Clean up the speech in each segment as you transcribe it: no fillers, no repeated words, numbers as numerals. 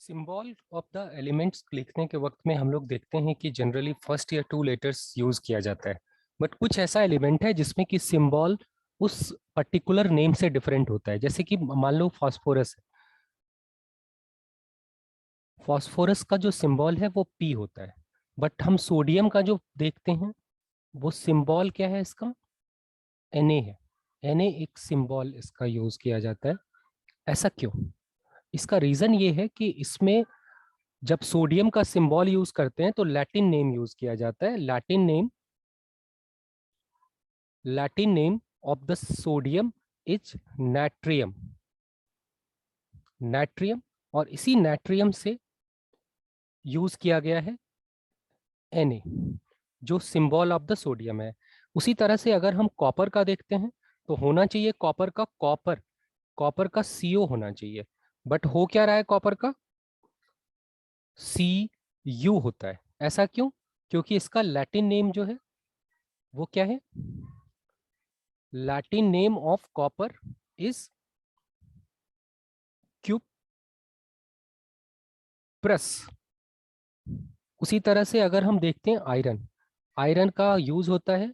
Symbol of the elements लिखने के वक्त में हम लोग देखते हैं कि जनरली फर्स्ट या टू लेटर्स यूज किया जाता है। बट कुछ ऐसा एलिमेंट है जिसमें कि सिंबल उस पर्टिकुलर नेम से डिफरेंट होता है। जैसे कि मान लो फास्फोरस है। फास्फोरस का जो सिंबल है वो पी होता है। बट हम सोडियम का जो देखते हैं वो सिंबल क्या है इसका, Na है। Na एक सिंबल इसका यूज किया जाता है। ऐसा क्यों? इसका रीजन ये है कि इसमें जब सोडियम का सिंबल यूज करते हैं तो लैटिन नेम यूज किया जाता है। Latin name of the sodium is natrium. Natrium, और इसी नाट्रियम से यूज किया गया है Na, जो सिंबल ऑफ द सोडियम है। उसी तरह से अगर हम कॉपर का देखते हैं तो होना चाहिए कॉपर का कॉपर का CO होना चाहिए। बट हो क्या रहा है, कॉपर का Cu होता है। ऐसा क्यों? क्योंकि इसका लैटिन नेम जो है वो क्या है? Latin name of copper is cuprous. उसी तरह से अगर हम देखते हैं आयरन, आयरन का यूज होता है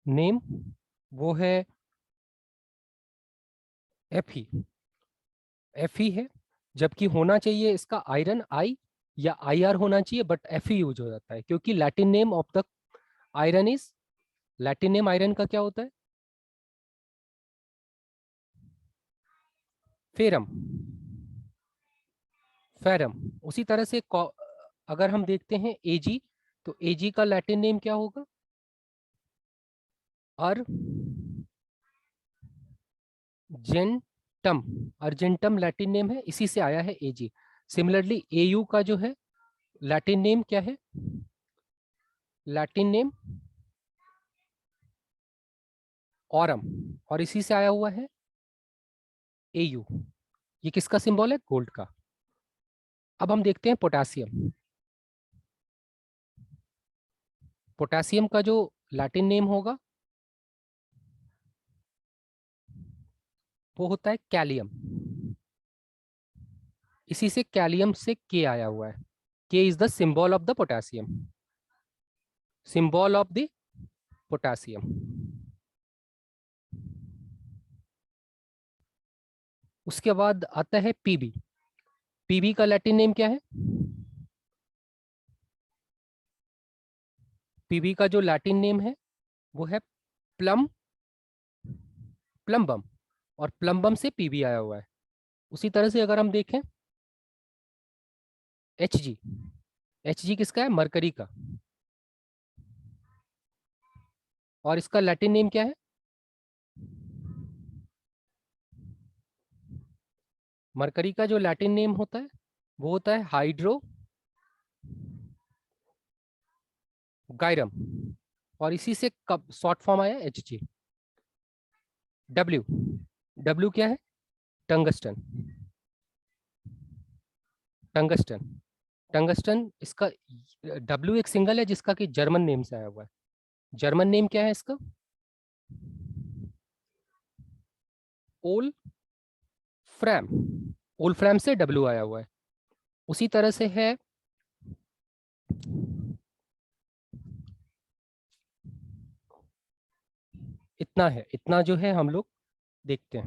नेम, वो है Fe है। जबकि होना चाहिए इसका आयरन आई या IR होना चाहिए, बट Fe यूज हो जाता है क्योंकि Latin name of the iron is, Latin name iron का क्या होता है? Ferrum, ferrum. उसी तरह से अगर हम देखते हैं Ag, तो Ag का लैटिन नेम क्या होगा? अर्जेंटम। अर्जेंटम लैटिन नेम है, इसी से आया है Ag। सिमिलरली Au का जो है लैटिन नेम क्या है? लैटिन नेम ऑरम, और इसी से आया हुआ है Au। ये किसका सिंबल है? गोल्ड का। अब हम देखते हैं पोटेशियम। पोटेशियम का जो लैटिन नेम होगा वो होता है कैलियम। इसी से कैलियम से के आया हुआ है। के is the symbol of the potassium, symbol of the potassium. उसके बाद आता है Pb। Pb का लैटिन नेम क्या है? Pb का जो लैटिन नेम है वो है प्लम, प्लम्बम, और प्लम्बम से Pb आया हुआ है। उसी तरह से अगर हम देखें Hg, Hg किसका है? मरकरी का, और इसका लैटिन नेम क्या है? मरकरी का जो लैटिन नेम होता है वो होता है हाइड्रो गायरम, और इसी से कब शॉर्ट फॉर्म आया? Hg। W, W क्या है? Tungsten, tungsten, tungsten. इसका W एक सिंगल है जिसका कि जर्मन नेम से आया हुआ है। जर्मन नेम क्या है इसका? ओल फ्रैम। ओल फ्रैम से W आया हुआ है। उसी तरह से है इतना, है इतना जो है हम लोग देखते हैं।